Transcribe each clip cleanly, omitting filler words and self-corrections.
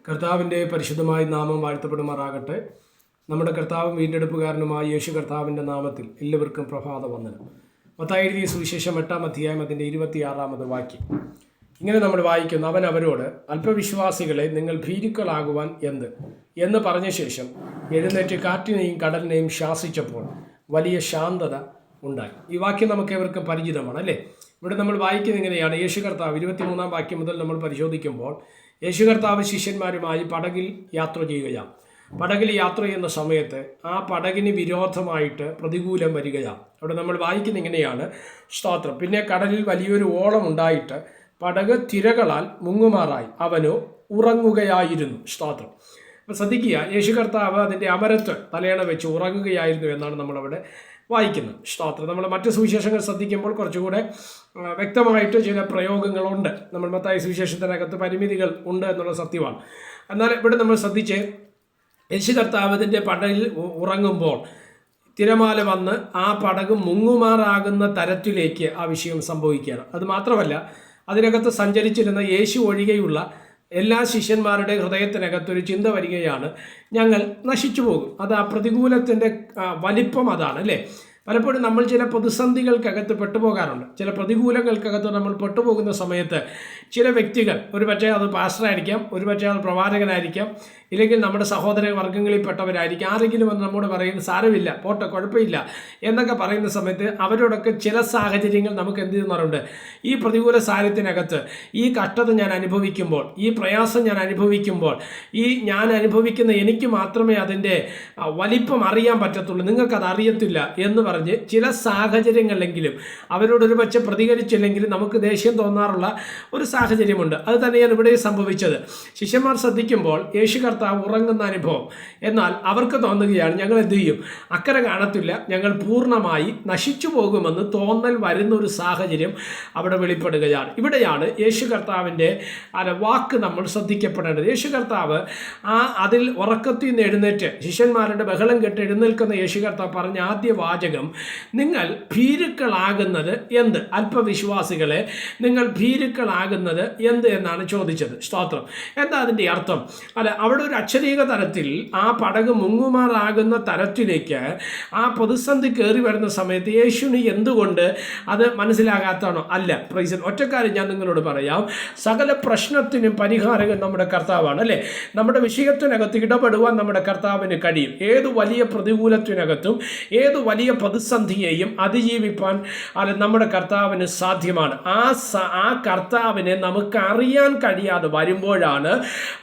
കർത്താവിൻ്റെ പരിശുദ്ധമായ നാമം വാഴ്ത്തപ്പെടുമാറാകട്ടെ. നമ്മുടെ കർത്താവും വീണ്ടെടുപ്പുകാരനുമായ യേശു കർത്താവിൻ്റെ നാമത്തിൽ എല്ലാവർക്കും പ്രഭാത വന്ദനം. മത്തായി എഴുതിയ സുവിശേഷം 8-ാം അധ്യായം അതിൻ്റെ 26-ാമത് വാക്യം ഇങ്ങനെ നമ്മൾ വായിക്കുന്നു: അവൻ അവരോട്, അല്പവിശ്വാസികളെ, നിങ്ങൾ ഭീരുക്കളാകുവാൻ എന്ന് പറഞ്ഞ ശേഷം എഴുന്നേറ്റ് കാറ്റിനെയും കടലിനെയും ശാസിച്ചപ്പോൾ വലിയ ശാന്തത ഉണ്ടായി. ഈ വാക്യം നമുക്ക് ഏവർക്കും പരിചിതമാണ്, അല്ലേ? ഇവിടെ നമ്മൾ വായിക്കുന്നത് ഇങ്ങനെയാണ്. യേശു കർത്താവ് 23-ാം വാക്യം മുതൽ നമ്മൾ പരിശോധിക്കുമ്പോൾ യേശു കർത്താവ് ശിഷ്യന്മാരുമായി പടകിൽ യാത്ര ചെയ്യുകയാണ്. പടകിൽ യാത്ര ചെയ്യുന്ന സമയത്ത് ആ പടകിന് വിരോധമായിട്ട് പ്രതികൂലം വരികയാണ്. അവിടെ നമ്മൾ വായിക്കുന്ന ഇങ്ങനെയാണ്: സ്തോത്രം. പിന്നെ കടലിൽ വലിയൊരു ഓളം ഉണ്ടായിട്ട് പടക് തിരകളാൽ മുങ്ങുമാറായി, അവനോ ഉറങ്ങുകയായിരുന്നു. സ്തോത്രം. അപ്പോൾ ശ്രദ്ധിക്കുക, യേശു കർത്താവ് അതിൻ്റെ അമരത്ത് തലയണ വെച്ച് ഉറങ്ങുകയായിരുന്നു എന്നാണ് നമ്മളവിടെ വായിക്കുന്നത്. സ്തോത്രം. നമ്മൾ മറ്റ് സുവിശേഷങ്ങൾ ശ്രദ്ധിക്കുമ്പോൾ കുറച്ചുകൂടെ വ്യക്തമായിട്ട് ചില പ്രയോഗങ്ങളുണ്ട്. നമ്മൾ മത്തായി സുവിശേഷത്തിനകത്ത് പരിമിതികൾ ഉണ്ട് എന്നുള്ള സത്യമാണ്. എന്നാൽ ഇവിടെ നമ്മൾ ശ്രദ്ധിച്ച് യേശു കർത്താവ് അതിൻ്റെ പടകിൽ ഉറങ്ങുമ്പോൾ തിരമാല വന്ന് ആ പടക് മുങ്ങുമാറാകുന്ന തരത്തിലേക്ക് ആ വിഷയം സംഭവിക്കുകയാണ്. അത് മാത്രമല്ല, അതിനകത്ത് സഞ്ചരിച്ചിരുന്ന യേശു ഒഴികെയുള്ള എല്ലാ ശിഷ്യന്മാരുടെ ഹൃദയത്തിനകത്തൊരു ചിന്ത വരികയാണ്: ഞങ്ങൾ നശിച്ചു പോകും. അത് ആ പ്രതികൂലത്തിൻ്റെ വലിപ്പം അതാണ്, അല്ലേ? പലപ്പോഴും നമ്മൾ ചില പ്രതിസന്ധികൾക്കകത്ത് പെട്ടുപോകാറുണ്ട്. ചില പ്രതികൂലങ്ങൾക്കകത്ത് നമ്മൾ പെട്ടുപോകുന്ന സമയത്ത് ചില വ്യക്തികൾ, ഒരു പക്ഷേ അത് പാസ്റ്ററായിരിക്കാം, ഒരു പക്ഷേ അത് പ്രവാചകനായിരിക്കാം, ഇല്ലെങ്കിൽ നമ്മുടെ സഹോദര വർഗ്ഗങ്ങളിൽപ്പെട്ടവരായിരിക്കും. ആരെങ്കിലും വന്ന് നമ്മോട് പറയുന്നത് സാരമില്ല, പോട്ടെ, കുഴപ്പമില്ല എന്നൊക്കെ പറയുന്ന സമയത്ത് അവരോടൊക്കെ ചില സാഹചര്യങ്ങൾ നമുക്ക് എന്ത് ചെയ്യുന്നവരുണ്ട്. ഈ പ്രതികൂല സാഹചര്യത്തിനകത്ത് ഈ കഷ്ടത ഞാൻ അനുഭവിക്കുമ്പോൾ, ഈ പ്രയാസം ഞാൻ അനുഭവിക്കുമ്പോൾ, ഈ ഞാൻ അനുഭവിക്കുന്ന എനിക്ക് മാത്രമേ അതിൻ്റെ വലിപ്പം അറിയാൻ പറ്റത്തുള്ളൂ, നിങ്ങൾക്കത് അറിയത്തില്ല എന്ന് പറഞ്ഞ് ചില സാഹചര്യങ്ങളിലെങ്കിലും അവരോടൊരു പക്ഷെ പ്രതികരിച്ചില്ലെങ്കിലും നമുക്ക് ദേഷ്യം തോന്നാറുള്ള ഒരു സാഹചര്യമുണ്ട്. അത് തന്നെയാണ് ഇവിടെ സംഭവിച്ചത്. ശിഷ്യന്മാർ ശ്രദ്ധിക്കുമ്പോൾ യേശു കർത്താവ് ഉറങ്ങുന്ന അനുഭവം. എന്നാൽ അവർക്ക് തോന്നുകയാണ്, ഞങ്ങൾ എന്ത് ചെയ്യും, അക്കരെ കാണത്തില്ല, ഞങ്ങൾ പൂർണ്ണമായി നശിച്ചു പോകുമെന്ന് തോന്നൽ വരുന്ന ഒരു സാഹചര്യം അവിടെ വെളിപ്പെടുകയാണ്. ഇവിടെയാണ് യേശു കർത്താവിൻ്റെ വാക്ക് നമ്മൾ ശ്രദ്ധിക്കപ്പെടേണ്ടത്. യേശു കർത്താവ് അതിൽ ഉറക്കത്തിൽ നിന്ന് എഴുന്നേറ്റ് ശിഷ്യന്മാരുടെ ബഹളം കേട്ട് എഴുന്നേൽക്കുന്ന യേശു കർത്താവ് പറഞ്ഞ ആദ്യ വാചകം: നിങ്ങൾ ഭീരുക്കളാകുന്നത് എന്ത്? അല്പവിശ്വാസികളെ, നിങ്ങൾ ഭീരുക്കളാകുന്നത് എന്ത് എന്നാണ് ചോദിച്ചത്. സ്തോത്രം. എന്താ അതിൻ്റെ അർത്ഥം? അവിടെ ഒരു അക്ഷരീക തലത്തിൽ ആ പടക് മുങ്ങുമാറാകുന്ന തരത്തിലേക്ക് ആ പ്രതിസന്ധി കയറി വരുന്ന സമയത്ത് യേശുവിന് എന്തുകൊണ്ട് അത് മനസ്സിലാകാത്തതാണോ? അല്ല. പ്രൈസ്. ഒറ്റക്കാര്യം ഞാൻ നിങ്ങളോട് പറയാം, സകല പ്രശ്നത്തിനും പരിഹാരങ്ങൾ നമ്മുടെ കർത്താവാണ്, അല്ലേ? നമ്മുടെ വിഷയത്തിനകത്ത് ഇടപെടുവാൻ നമ്മുടെ കർത്താവിന് കഴിയും. ഏത് വലിയ പ്രതികൂലത്തിനകത്തും ഏത് വലിയ പ്രതിസന്ധിയെയും അതിജീവിപ്പാൻ നമ്മുടെ കർത്താവിന് സാധ്യമാണ്. ആ കർത്താവിനെ നമുക്ക് അറിയാൻ കഴിയാതെ വരുമ്പോഴാണ്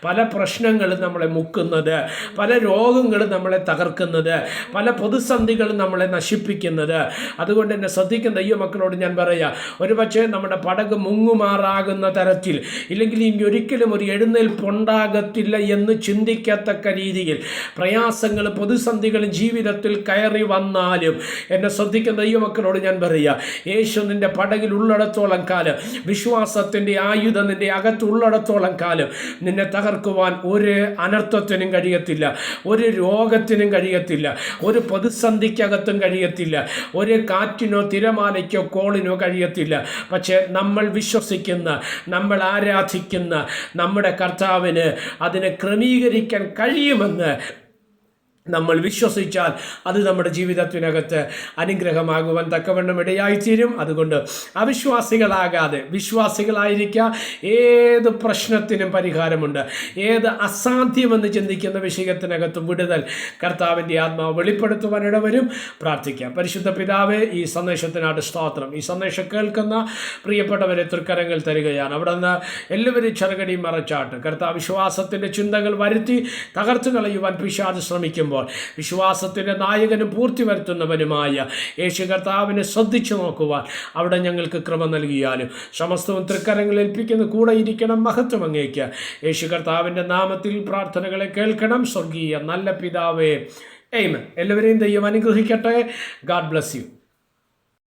പല പ്രശ്നങ്ങളും നമ്മളെ മുക്കുന്നത്, പല രോഗങ്ങളും നമ്മളെ തകർക്കുന്നത്, പല പ്രതിസന്ധികളും നമ്മളെ നശിപ്പിക്കുന്നത്. അതുകൊണ്ട് തന്നെ ശ്രദ്ധിക്കുന്ന ദൈവമക്കളോട് ഞാൻ പറയാം, ഒരുപക്ഷെ നമ്മുടെ പടക് മുങ്ങുമാറാകുന്ന തരത്തിൽ, ഇല്ലെങ്കിൽ ഇനി ഒരിക്കലും ഒരു എഴുന്നേൽപ്പുണ്ടാകത്തില്ല എന്ന് ചിന്തിക്കത്തക്ക രീതിയിൽ പ്രയാസങ്ങൾ, പ്രതിസന്ധികൾ ജീവിതത്തിൽ കയറി വന്നാലും എന്നെ ശ്രദ്ധിക്കുന്ന ദൈവമക്കളോട് ഞാൻ പറയുക, യേശു നിൻ്റെ പടകിൽ ഉള്ളിടത്തോളം കാലം, വിശ്വാസത്തിൻ്റെ ആയുധം നിൻ്റെ അകത്തുള്ളിടത്തോളം കാലം നിന്നെ തകർക്കുവാൻ ഒരു അനർത്ഥത്തിനും കഴിയത്തില്ല, ഒരു രോഗത്തിനും കഴിയത്തില്ല, ഒരു പ്രതിസന്ധിക്കകത്തും കഴിയത്തില്ല, ഒരു കാറ്റിനോ തിരമാലയ്ക്കോ കോളിനോ കഴിയത്തില്ല. പക്ഷേ നമ്മൾ വിശ്വസിക്കുന്ന, നമ്മൾ ആരാധിക്കുന്ന നമ്മുടെ കർത്താവിന് അതിനെ ക്രമീകരിക്കാൻ കഴിയുമെന്ന് നമ്മൾ വിശ്വസിച്ചാൽ അത് നമ്മുടെ ജീവിതത്തിനകത്ത് അനുഗ്രഹമാകുവാൻ തക്കവണ്ണം ഇടയായിത്തീരും. അതുകൊണ്ട് അവിശ്വാസികളാകാതെ വിശ്വാസികളായിരിക്കുക. ഏത് പ്രശ്നത്തിനും പരിഹാരമുണ്ട്. ഏത് അസാധ്യമെന്ന് ചിന്തിക്കുന്ന വിഷയത്തിനകത്തും വിടുതൽ കർത്താവിൻ്റെ ആത്മാവ് വെളിപ്പെടുത്തുവാൻ ഇടവരും. പ്രാർത്ഥിക്കാം. പരിശുദ്ധ പിതാവേ, ഈ സന്ദേശത്തിനായിട്ട് സ്തോത്രം. ഈ സന്ദേശം കേൾക്കുന്ന പ്രിയപ്പെട്ടവരെ തൃക്കരങ്ങൾ തരികയാണ്. അവിടെ നിന്ന് എല്ലാവരും ചെറുകടി മറച്ചാട്ട് കർത്താവ് വിശ്വാസത്തിൻ്റെ ചിന്തകൾ വരുത്തി തകർത്തു കളയുവാൻ പിശാച് ശ്രമിക്കുമ്പോൾ വിശ്വാസത്തിൻ്റെ നായകനും പൂർത്തി വരുത്തുന്നവനുമായ യേശു കർത്താവിനെ ശ്രദ്ധിച്ചു നോക്കുവാൻ അവിടെ ഞങ്ങൾക്ക് കൃപ നൽകിയാലും സമസ്തവും തൃക്കരങ്ങളിൽ ഏൽപ്പിക്കുന്ന കൂടെ ഇരിക്കണം. മഹത്വം അങ്ങേക്ക്. യേശു കർത്താവിൻ്റെ നാമത്തിൽ പ്രാർത്ഥനകളെ കേൾക്കണം. സ്വർഗീയ നല്ല പിതാവേ, ആമേൻ. എല്ലാവരെയും ദൈവം അനുഗ്രഹിക്കട്ടെ. God bless you.